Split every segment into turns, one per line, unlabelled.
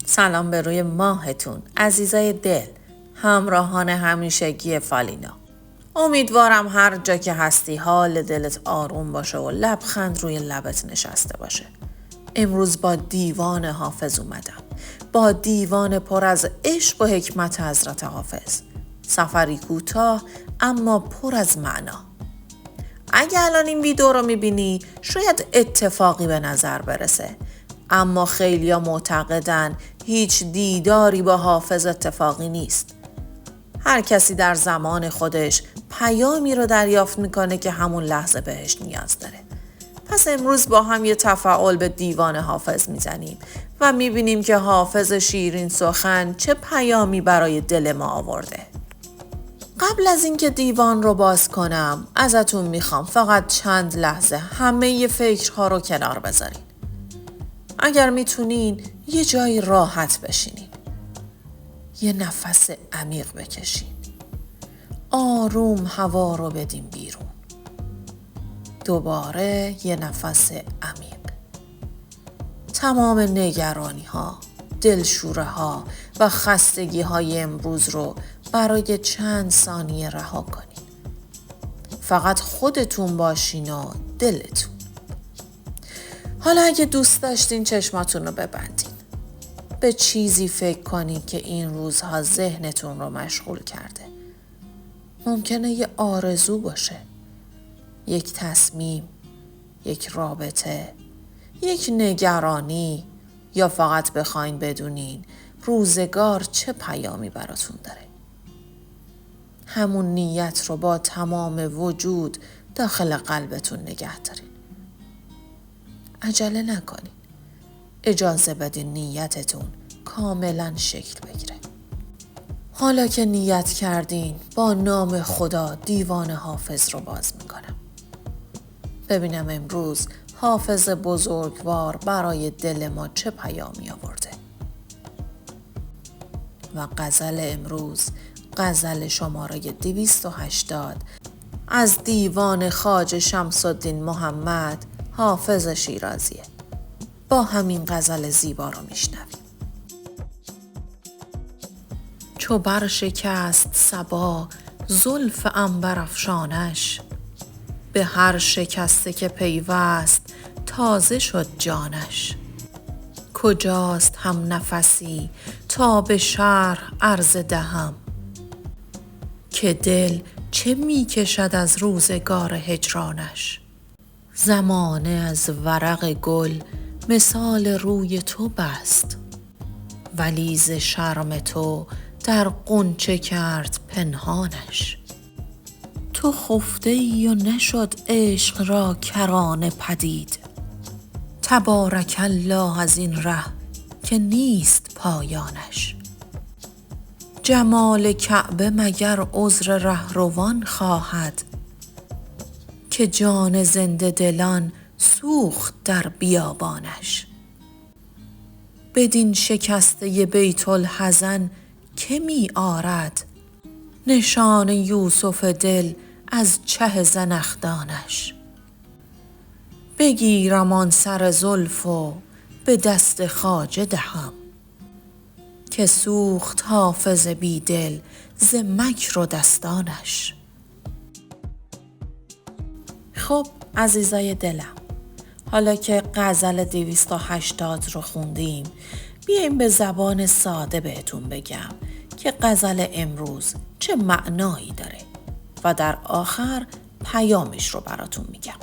سلام به روی ماهتون عزیزای دل، همراهان همیشگی فالینا. امیدوارم هر جا که هستی حال دلت آروم باشه و لبخند روی لبت نشسته باشه. امروز با دیوان حافظ اومدم، با دیوان پر از عشق و حکمت حضرت حافظ. سفری کوتاه اما پر از معنا. اگه الان این ویدیو رو میبینی شاید اتفاقی به نظر برسه، اما خیلیا معتقدن هیچ دیداری با حافظ اتفاقی نیست. هر کسی در زمان خودش پیامی رو دریافت میکنه که همون لحظه بهش نیاز داره. پس امروز با هم یه تفاعل به دیوان حافظ میزنیم و میبینیم که حافظ شیرین سخن چه پیامی برای دل ما آورده. قبل از اینکه دیوان رو باز کنم ازتون میخوام فقط چند لحظه همه فکرها رو کنار بذارین. اگر میتونین یه جایی راحت بشینین. یه نفس عمیق بکشین. آروم هوا رو بدین بیرون. دوباره یه نفس عمیق. تمام نگرانی ها، دلشوره ها و خستگی های امروز رو برای چند ثانیه رها کنین. فقط خودتون باشین و دلتون. حالا اگه دوست داشتین چشماتون رو ببندین. به چیزی فکر کنین که این روزها ذهنتون رو مشغول کرده. ممکنه یه آرزو باشه. یک تصمیم، یک رابطه، یک نگرانی، یا فقط بخواین بدونین روزگار چه پیامی براتون داره. همون نیت رو با تمام وجود داخل قلبتون نگه دارین. عجله نکنین. اجازه بدین نیتتون کاملا شکل بگیره. حالا که نیت کردین با نام خدا دیوان حافظ رو باز میکنم. ببینم امروز حافظ بزرگوار برای دل ما چه پیامی آورده. و غزل امروز غزل شماره 280 از دیوان خواجه شمس الدین محمد حافظ شیرازیه. با همین غزل زیبا رو میشنویم. چو بر شکست صبا زلف عنبر افشانش، به هر شکسته که پیوست تازه شد جانش. کجاست هم نفسی تا به شرح عرض دهم، که دل چه می کشد از روزگار هجرانش. زمانه از ورق گل مثال روی تو بست، ولی ز شرم تو در غنچه کرد پنهانش. تو خفته ای و نشد عشق را کرانه پدید، تبارک الله از این ره که نیست پایانش. جمال کعبه مگر عذر رهروان خواهد، که جان زنده دلان سوخت در بیابانش. بدین شکسته بیت الحزن که می آرد، نشان یوسف دل از چه زنخدانش. بگیرم آن سر زلف و به دست خواجه دهم، که سوخت حافظ بی دل ز مکر و دستانش. خب عزیزای دلم، حالا که غزل 280 رو خوندیم بیایم به زبان ساده بهتون بگم که غزل امروز چه معنایی داره و در آخر پیامش رو براتون میگم.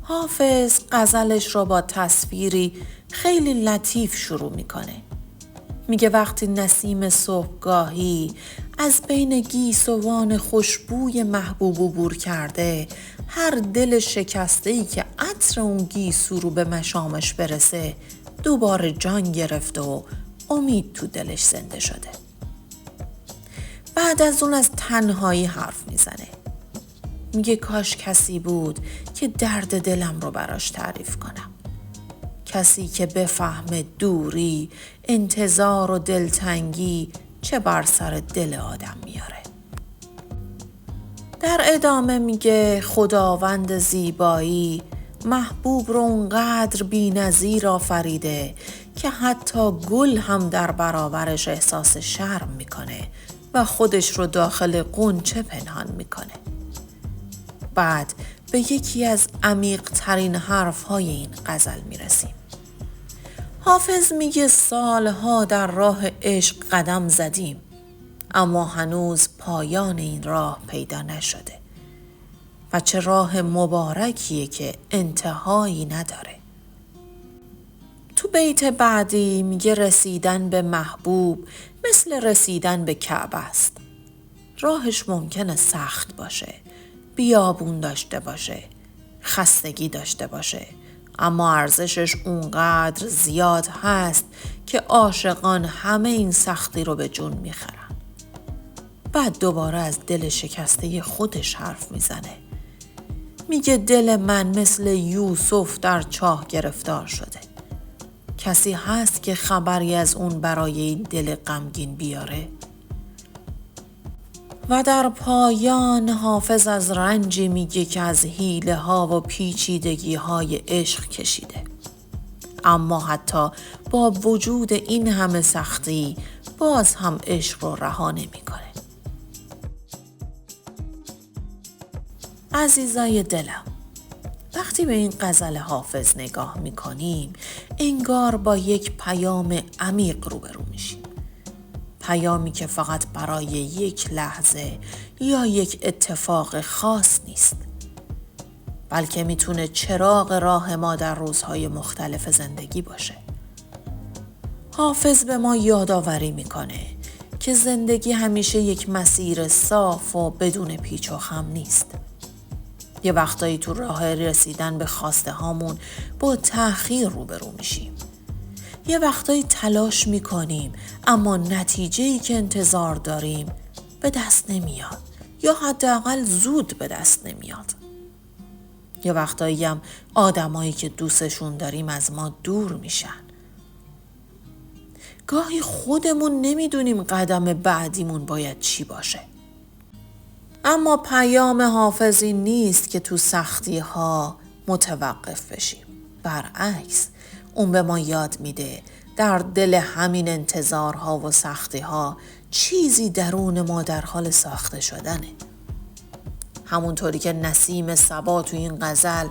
حافظ غزلش رو با تصویری خیلی لطیف شروع میکنه. میگه وقتی نسیم صبحگاهی از بین گیسوان خوشبوی محبوب عبور کرده، هر دل شکسته‌ای که عطر اون گیسو رو به مشامش برسه دوباره جان گرفته و امید تو دلش زنده شده. بعد از اون از تنهایی حرف میزنه. میگه کاش کسی بود که درد دلم رو براش تعریف کنم. کسی که بفهمه دوری، انتظار و دلتنگی چه بر سر دل آدم میاره. در ادامه میگه خداوند زیبایی محبوب رو اونقدر بی‌نظیر آفریده که حتی گل هم در برابرش احساس شرم میکنه و خودش رو داخل غنچه پنهان میکنه. بعد به یکی از عمیق ترین حرف های این غزل میرسیم. حافظ میگه سالها در راه عشق قدم زدیم، اما هنوز پایان این راه پیدا نشده و چه راه مبارکیه که انتهایی نداره. تو بیت بعدی میگه رسیدن به محبوب مثل رسیدن به کعبه است. راهش ممکنه سخت باشه، بیابون داشته باشه، خستگی داشته باشه، اما ارزشش اونقدر زیاد هست که عاشقان همه این سختی رو به جون میخرن. بعد دوباره از دل شکسته خودش حرف میزنه. میگه دل من مثل یوسف در چاه گرفتار شده. کسی هست که خبری از اون برای این دل غمگین بیاره؟ و در پایان حافظ از رنجی میگه که از حیله ها و پیچیدگی های عشق کشیده. اما حتی با وجود این همه سختی باز هم عشق رو رها نمیکنه. عزیزای دلم، وقتی به این غزل حافظ نگاه میکنیم انگار با یک پیام عمیق روبرو میشیم. پیامی که فقط برای یک لحظه یا یک اتفاق خاص نیست، بلکه میتونه چراغ راه ما در روزهای مختلف زندگی باشه. حافظ به ما یادآوری میکنه که زندگی همیشه یک مسیر صاف و بدون پیچ و خم نیست. یه وقتایی تو راه رسیدن به خواسته هامون با تأخیر روبرو میشیم. یه وقتایی تلاش میکنیم اما نتیجه‌ای که انتظار داریم به دست نمیاد یا حداقل زود به دست نمیاد. یه وقتایی هم آدمایی که دوستشون داریم از ما دور میشن. گاهی خودمون نمیدونیم قدم بعدیمون باید چی باشه. اما پیام حافظی نیست که تو سختی ها متوقف بشیم. برعکس، اون به ما یاد میده در دل همین انتظارها و سختی ها چیزی درون ما در حال ساخته شدنه. همونطوری که نسیم صبا تو این غزل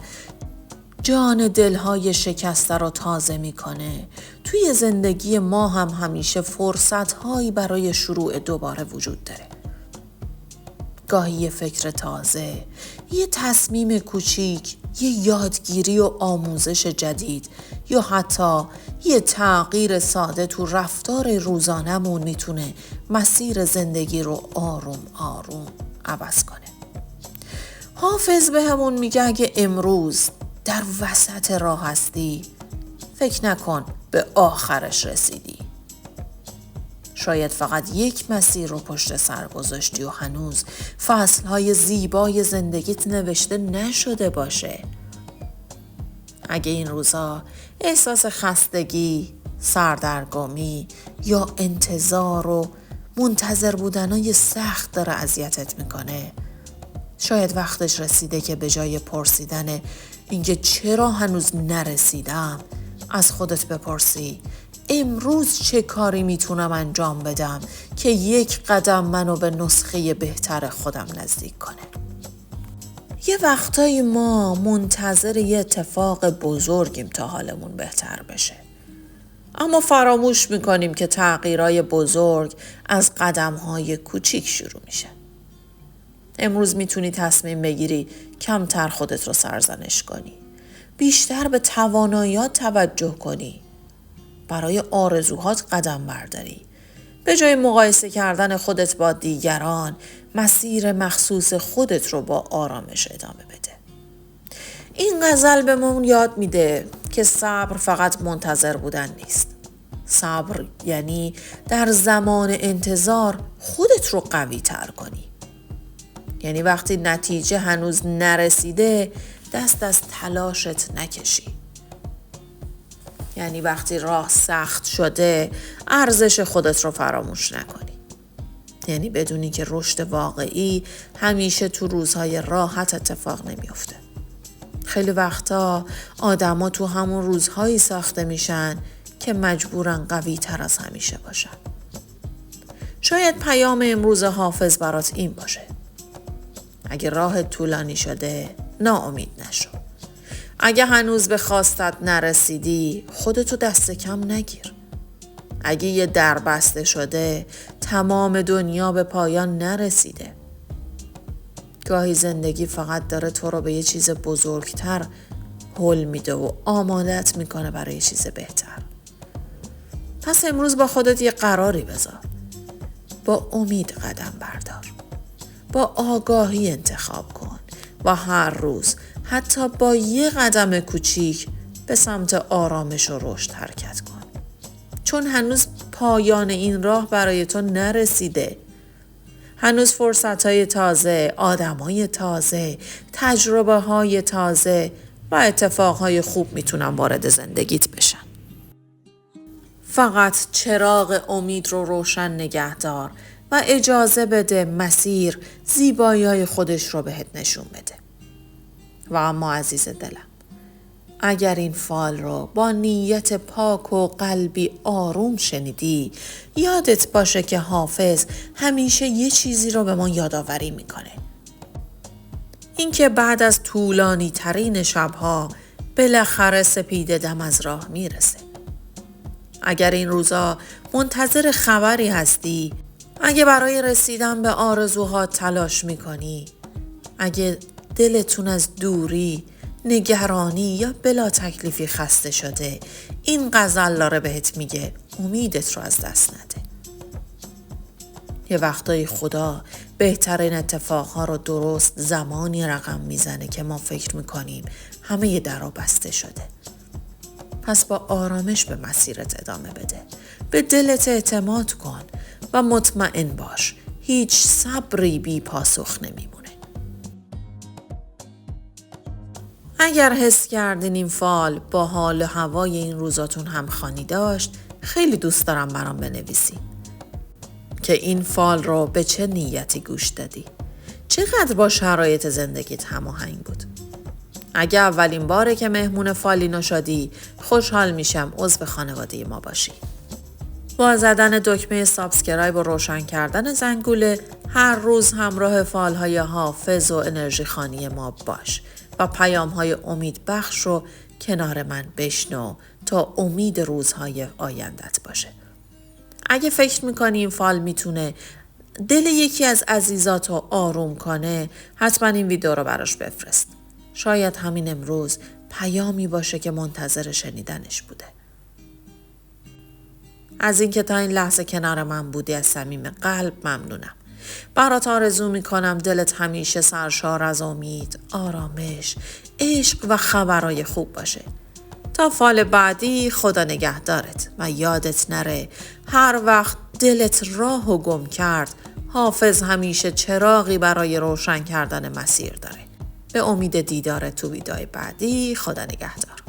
جان دلهای شکسته رو تازه میکنه، توی زندگی ما هم همیشه فرصتهایی برای شروع دوباره وجود داره. گاهی یه فکر تازه، یه تصمیم کوچیک، یه یادگیری و آموزش جدید یا حتی یه تغییر ساده تو رفتار روزانمون میتونه مسیر زندگی رو آروم آروم عوض کنه. حافظ به همون میگه اگه امروز در وسط راه هستی فکر نکن به آخرش رسیدی. شاید فقط یک مسیر رو پشت سر گذاشتی و هنوز فصلهای زیبای زندگیت نوشته نشده باشه. اگه این روزا احساس خستگی، سردرگمی یا انتظار و منتظر بودنای سخت داره اذیتت میکنه، شاید وقتش رسیده که به جای پرسیدن اینکه چرا هنوز نرسیدم از خودت بپرسی امروز چه کاری میتونم انجام بدم که یک قدم منو به نسخه بهتر خودم نزدیک کنه. یه وقتایی ما منتظر یه اتفاق بزرگیم تا حالمون بهتر بشه. اما فراموش میکنیم که تغییرای بزرگ از قدمهای کوچیک شروع میشه. امروز میتونی تصمیم بگیری کمتر خودت رو سرزنش کنی. بیشتر به تواناییات توجه کنی. برای آرزوهات قدم برداری. به جای مقایسه کردن خودت با دیگران، مسیر مخصوص خودت رو با آرامش ادامه بده. این غزل به ما یاد میده که صبر فقط منتظر بودن نیست. صبر یعنی در زمان انتظار خودت رو قوی تر کنی. یعنی وقتی نتیجه هنوز نرسیده دست از تلاشت نکشی. یعنی وقتی راه سخت شده ارزش خودت رو فراموش نکنی. یعنی بدونی که رشد واقعی همیشه تو روزهای راحت اتفاق نمیفته. خیلی وقتا آدما تو همون روزهایی ساخته میشن که مجبورن قوی تر از همیشه باشن. شاید پیام امروز حافظ برات این باشه: اگه راه طولانی شده ناامید نشو. اگه هنوز به خواستت نرسیدی خودتو دست کم نگیر. اگه یه در بسته شده تمام دنیا به پایان نرسیده. گاهی زندگی فقط داره تو رو به یه چیز بزرگتر هل میده و آمادت میکنه برای یه چیز بهتر. پس امروز با خودت یه قراری بذار. با امید قدم بردار. با آگاهی انتخاب کن و هر روز حتی با یه قدم کوچیک به سمت آرامش و رشد حرکت کن. چون هنوز پایان این راه برای تو نرسیده. هنوز فرصت‌های تازه، آدم‌های تازه، تجربه‌های تازه و اتفاقهای خوب میتونن وارد زندگیت بشن. فقط چراغ امید رو روشن نگه دار و اجازه بده مسیر زیبایی‌های خودش رو بهت نشون بده. و اما عزیز دلم، اگر این فال رو با نیت پاک و قلبی آروم شنیدی، یادت باشه که حافظ همیشه یه چیزی رو به ما یادآوری میکنه. اینکه بعد از طولانی ترین شبها بالاخره سپیده دم از راه میرسه. اگر این روزا منتظر خبری هستی، اگه برای رسیدن به آرزوها تلاش میکنی، اگه دلتون از دوری، نگرانی یا بلا تکلیفی خسته شده، این غزل داره بهت میگه امیدت رو از دست نده. یه وقتایی خدا بهترین اتفاقها رو درست زمانی رقم میزنه که ما فکر میکنیم همه درا بسته شده. پس با آرامش به مسیرت ادامه بده. به دلت اعتماد کن و مطمئن باش هیچ صبری بی پاسخ نمیمونه. اگر حس کردین این فال با حال و هوای این روزاتون همخوانی داشت، خیلی دوست دارم برام بنویسی که این فال رو به چه نیتی گوش دادی؟ چقدر با شرایط زندگیت هماهنگ بود؟ اگه اولین باره که مهمون فالینو شدی، خوشحال میشم عضو خانواده ما باشی. با زدن دکمه سابسکرایب و روشن کردن زنگوله هر روز همراه فالهای حافظ و انرژی خانی ما باش و پیام‌های امید بخش رو کنار من بشنو تا امید روزهای آیندت باشه. اگه فکر میکنی این فال میتونه دل یکی از عزیزاتو آروم کنه، حتما این ویدیو رو براش بفرست. شاید همین امروز پیامی باشه که منتظر شنیدنش بوده. از اینکه تا این لحظه کنار من بودی از صمیم قلب ممنونم. برات آرزو میکنم دلت همیشه سرشار از امید، آرامش، عشق و خبرای خوب باشه. تا فال بعدی خدا نگهدارت و یادت نره هر وقت دلت راهو گم کرد، حافظ همیشه چراغی برای روشن کردن مسیر داره. به امید دیدار تو ویدیوی بعدی. خدا نگهدار.